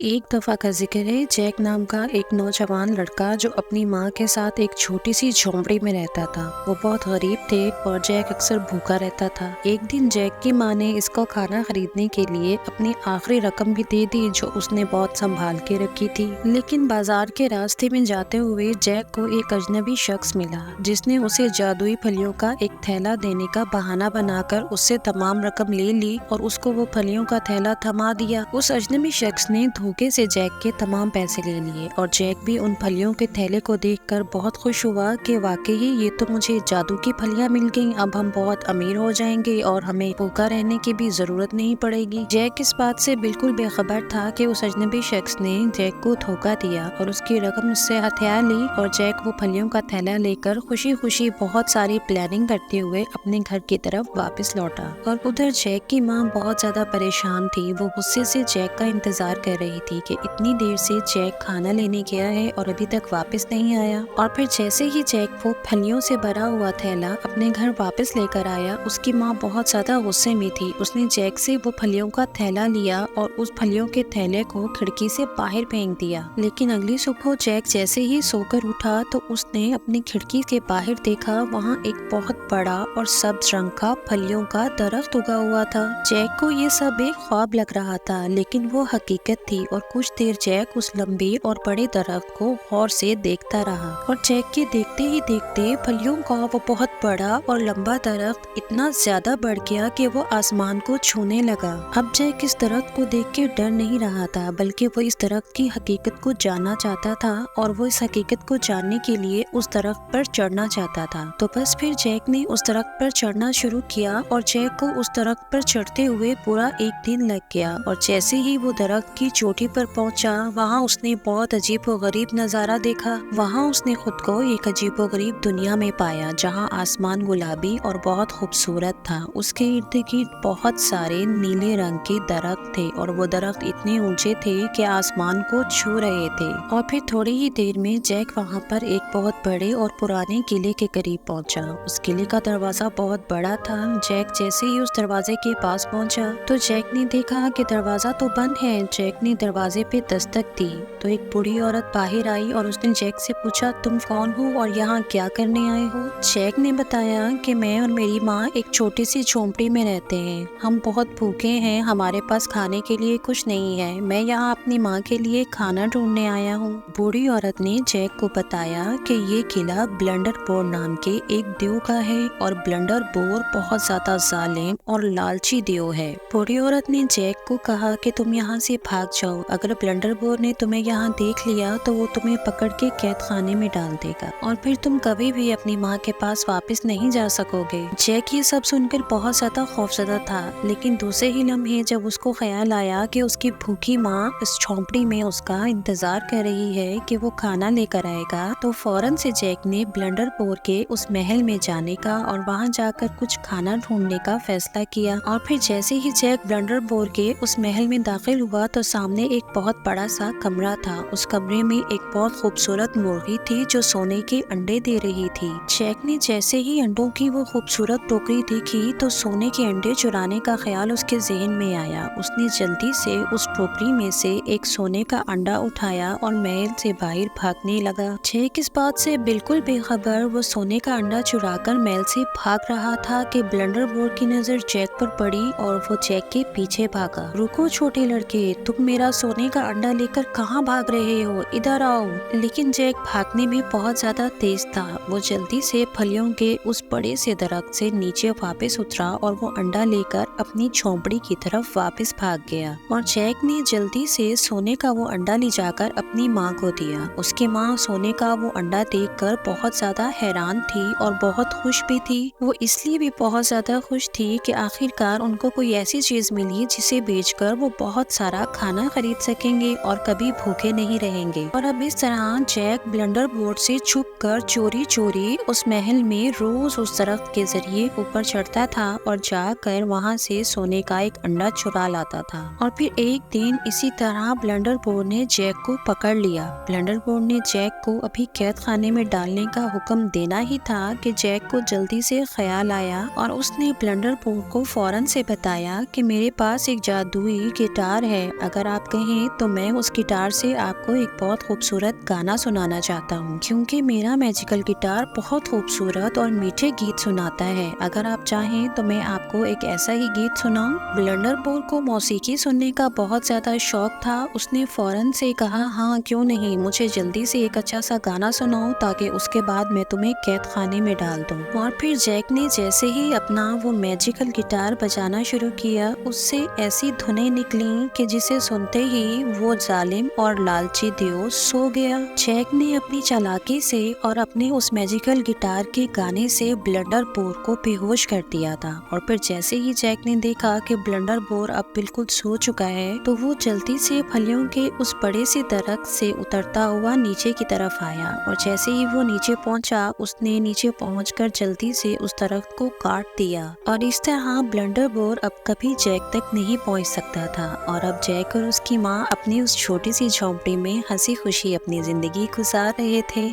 ایک دفعہ کا ذکر ہے، جیک نام کا ایک نوجوان لڑکا جو اپنی ماں کے ساتھ ایک چھوٹی سی جھونپڑی میں رہتا تھا۔ وہ بہت غریب تھے اور جیک اکثر بھوکا رہتا تھا۔ ایک دن جیک کی ماں نے اس کو کھانا خریدنے کے لیے اپنی آخری رقم بھی دے دی جو اس نے بہت سنبھال کے رکھی تھی، لیکن بازار کے راستے میں جاتے ہوئے جیک کو ایک اجنبی شخص ملا جس نے اسے جادوئی پھلیوں کا ایک تھیلا دینے کا بہانہ بنا کر اس سے تمام رقم لے لی اور اس کو وہ پھلیوں کا تھیلا تھما دیا۔ اس اجنبی شخص نے دھوکے سے جیک کے تمام پیسے لے لیے اور جیک بھی ان پھلیوں کے تھیلے کو دیکھ کر بہت خوش ہوا کہ واقعی یہ تو مجھے جادو کی پھلیاں مل گئیں، اب ہم بہت امیر ہو جائیں گے اور ہمیں بھوکا رہنے کی بھی ضرورت نہیں پڑے گی۔ جیک اس بات سے بالکل بے خبر تھا کہ اس اجنبی شخص نے جیک کو دھوکا دیا اور اس کی رقم اس سے ہتھیا لی، اور جیک وہ پھلیوں کا تھیلا لے کر خوشی خوشی بہت ساری پلاننگ کرتے ہوئے اپنے گھر کی طرف واپس لوٹا۔ اور ادھر جیک کی ماں بہت زیادہ پریشان تھی۔ وہ غصے سے جیک کا انتظار کر رہی تھی کہ اتنی دیر سے جیک کھانا لینے گیا ہے اور ابھی تک واپس نہیں آیا، اور پھر جیسے ہی جیک وہ پھلیوں سے بھرا ہوا تھیلا اپنے گھر واپس لے کر آیا، اس کی ماں بہت زیادہ غصے میں تھی۔ اس نے جیک سے وہ پھلیوں کا تھیلا لیا اور اس پھلیوں کے تھیلے کو کھڑکی سے باہر پھینک دیا، لیکن اگلی صبح جیک جیسے ہی سو کر اٹھا تو اس نے اپنی کھڑکی کے باہر دیکھا، وہاں ایک بہت بڑا اور سبز رنگ کا پھلیوں کا درخت اگا ہوا تھا۔ جیک کو یہ سب ایک خواب لگ رہا تھا، لیکن وہ حقیقت تھی، اور کچھ دیر جیک اس لمبے اور بڑے درخت کو غور سے دیکھتا رہا، اور جیک کے دیکھتے ہی دیکھتے پھلیوں کا وہ بہت بڑا اور لمبا درخت اتنا زیادہ بڑھ گیا کہ وہ آسمان کو چھونے لگا۔ اب جیک اس درخت کو دیکھ کے ڈر نہیں رہا تھا، بلکہ وہ اس درخت کی حقیقت کو جاننا چاہتا تھا، اور وہ اس حقیقت کو جاننے کے لیے اس درخت پر چڑھنا چاہتا تھا۔ تو بس پھر جیک نے اس درخت پر چڑھنا شروع کیا، اور جیک کو اس درخت پر چڑھتے ہوئے پورا ایک دن لگ گیا، اور جیسے ہی وہ درخت کی چوٹی پر پہنچا، وہاں اس نے بہت عجیب و غریب نظارہ دیکھا۔ وہاں اس نے خود کو ایک عجیب و غریب دنیا میں پایا جہاں آسمان گلابی اور بہت خوبصورت تھا۔ اس کے ارد گرد بہت سارے نیلے رنگ کے درخت تھے، اور وہ درخت اتنے اونچے تھے کہ آسمان کو چھو رہے تھے۔ اور پھر تھوڑی ہی دیر میں جیک وہاں پر ایک بہت بڑے اور پرانے قلعے کے قریب پہنچا۔ اس قلعے کا دروازہ بہت بڑا تھا۔ جیک جیسے ہی اس دروازے کے پاس پہنچا تو جیک نے دیکھا کہ دروازہ تو بند ہے۔ جیک نے دروازے پہ دستک دی تو ایک بوڑھی عورت باہر آئی، اور اس نے جیک سے پوچھا، تم کون ہو اور یہاں کیا کرنے آئے ہو؟ جیک نے بتایا کہ میں اور میری ماں ایک چھوٹی سی جھونپڑی میں رہتے ہیں، ہم بہت بھوکے ہیں، ہمارے پاس کھانے کے لیے کچھ نہیں ہے، میں یہاں اپنی ماں کے لیے کھانا ڈھونڈنے آیا ہوں۔ بوڑھی عورت نے جیک کو بتایا کہ یہ قلعہ بلنڈر بور نام کے ایک دیو کا ہے، اور بلنڈر بور بہت زیادہ ظالم اور لالچی دیو ہے۔ بوڑھی عورت نے جیک کو کہا کہ تم یہاں سے بھاگ جاؤ، اگر بلنڈر بور نے تمہیں یہاں دیکھ لیا تو وہ تمہیں پکڑ کے قید خانے میں ڈال دے گا، اور پھر تم کبھی بھی اپنی ماں کے پاس واپس نہیں جا سکو گے۔ جیک یہ سب سن کر بہت زیادہ خوفزدہ تھا، لیکن دوسرے ہی لمحے جب اس کو خیال آیا کہ اس کی بھوکی ماں اس جھونپڑی میں اس کا انتظار کر رہی ہے کہ وہ کھانا لے کر آئے گا، تو فوراً سے جیک نے بلنڈر بور کے اس محل میں جانے کا اور وہاں جا کر کچھ کھانا ڈھونڈنے کا فیصلہ کیا۔ اور پھر جیسے ہی جیک بلنڈر بور کے اس محل میں داخل ہوا تو سامنے ایک بہت بڑا سا کمرہ تھا۔ اس کمرے میں ایک بہت خوبصورت مرغی تھی جو سونے کے انڈے دے رہی تھی۔ جیک نے جیسے ہی انڈوں کی وہ خوبصورت ٹوکری دیکھی تو سونے کے انڈے چرانے کا خیال اس کے ذہن میں آیا۔ اس نے جلدی سے اس ٹوکری میں سے ایک سونے کا انڈا اٹھایا اور محل سے باہر بھاگنے لگا۔ جیک اس بات سے بالکل بے خبر وہ سونے کا انڈا چرا کر محل سے بھاگ رہا تھا کہ بلنڈر بور کی نظر جیک پر پڑی اور وہ جیک کے پیچھے بھاگا۔ رکو چھوٹے لڑکے، تم میرا سونے کا انڈا لے کر کہاں بھاگ رہے ہو؟ ادھر آؤ۔ لیکن جیک بھاگنے میں بہت زیادہ تیز تھا۔ وہ جلدی سے پھلیوں کے اس بڑے سے درخت سے نیچے واپس اترا اور وہ انڈا لے کر اپنی جھونپڑی کی طرف واپس بھاگ گیا، اور جیک نے جلدی سے سونے کا وہ انڈا لے جا کر اپنی ماں کو دیا۔ اس کی ماں سونے کا وہ انڈا دیکھ کر بہت زیادہ حیران تھی اور بہت خوش بھی تھی۔ وہ اس لیے بھی بہت زیادہ خوش تھی کہ آخر کار ان کو کوئی ایسی چیز ملی جسے بیچ کر وہ بہت سارا کھانا خرید سکیں گے اور کبھی بھوکے نہیں رہیں گے۔ اور اب اس طرح جیک بلنڈر بورڈ سے چھپ کر چوری چوری اس محل میں روز اس درخت کے ذریعے اوپر چڑھتا تھا اور جا کر وہاں سے سونے کا ایک انڈا چرا لاتا تھا۔ اور پھر ایک دن اسی طرح بلنڈر بورڈ نے جیک کو پکڑ لیا۔ بلنڈر بورڈ نے جیک کو ابھی قید خانے میں ڈالنے کا حکم دینا ہی تھا کہ جیک کو جلدی سے خیال آیا، اور اس نے بلنڈر بورڈ کو فوراً سے بتایا کہ میرے پاس ایک جادوئی گٹار ہے، اگر آپ کہیں تو میں اس گٹار سے آپ کو ایک بہت خوبصورت گانا سنانا چاہتا ہوں، کیونکہ میرا میوزیکل گٹار بہت خوبصورت اور میٹھے گیت سناتا ہے۔ اگر آپ چاہیں تو میں آپ کو ایک ایسا ہی گیت سناؤں۔ بلنڈر بور کو موسیقی سننے کا بہت زیادہ شوق تھا۔ اس نے فوراً سے کہا، ہاں کیوں نہیں، مجھے جلدی سے ایک اچھا سا گانا سناؤ تاکہ اس کے بعد میں تمہیں قید خانے میں ڈال دوں۔ اور پھر جیک نے جیسے ہی اپنا وہ میوزیکل گٹار بجانا شروع کیا، اس سے ایسی دھنیں نکلیں کہ جسے سنتے ہی وہ ظالم اور لالچی دیو سو گیا۔ جیک نے اپنی چالاکی سے اور اپنے اس میوزیکل گٹار کے گانے سے بلنڈر بور کو بے ہوش کر دیا تھا، اور پھر جیسے ہی جیک نے دیکھا کہ بلنڈر بور اب بالکل سو چکا ہے تو وہ جلدی سے پھلیوں کے اس بڑے سے درخت سے اترتا ہوا نیچے کی طرف آیا، اور جیسے ہی وہ نیچے پہنچا اس نے نیچے پہنچ کر جلدی سے اس درخت کو کاٹ دیا، اور اس طرح بلنڈر بور اب کبھی جیک تک نہیں پہنچ سکتا تھا۔ اور اب جیک اور اس کی ماں اپنی اس چھوٹی سی جھونپڑی میں ہنسی خوشی اپنی زندگی گزار رہے تھے۔